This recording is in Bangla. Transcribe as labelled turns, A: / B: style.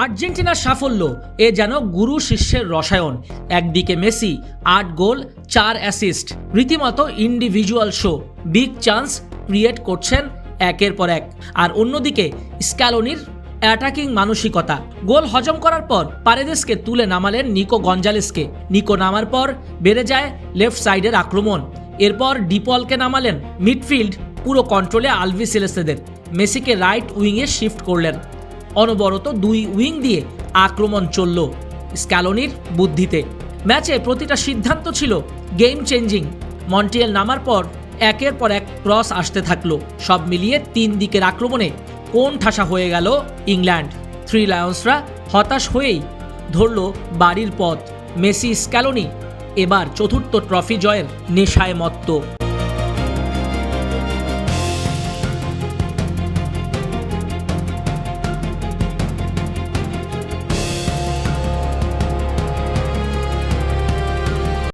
A: আর্জেন্টিনার সাফল্য এ যেন গুরু শিষ্যের রসায়ন। একদিকে মেসি ৮ গোল ৪ অ্যাসিস্ট, রীতিমতো individual show, big chance create করছেন একের পর এক। আর অন্যদিকে স্ক্যালোনির অ্যাটাকিং মানসিকতা। গোল হজম করার পর পারেদেসকে তুলে নামালেন নিকো গঞ্জালেসকে। নিকো নামার পর বেড়ে যায় লেফট সাইডের আক্রমণ। এরপর ডিপলকে নামালেন। মিডফিল্ড পুরো কন্ট্রোলে আলভিসেলেস্তেদের। মেসিকে রাইট উইংয়ে শিফট করলেন। অনবরত দুই উইং দিয়ে আক্রমণ চলল স্ক্যালোনির বুদ্ধিতে। ম্যাচে প্রতিটা সিদ্ধান্ত ছিল গেম চেঞ্জিং। মন্টিয়েল নামার পর একের পর এক ক্রস আসতে থাকলো। সব মিলিয়ে 3 দিকের আক্রমণে কোণ ঠাসা হয়ে গেল ইংল্যান্ড। থ্রি লায়ন্সরা হতাশ হয়েই ধরল বাড়ির পথ। মেসি স্ক্যালোনি এবার চতুর্থ ট্রফি জয়ের নেশায় মত্ত।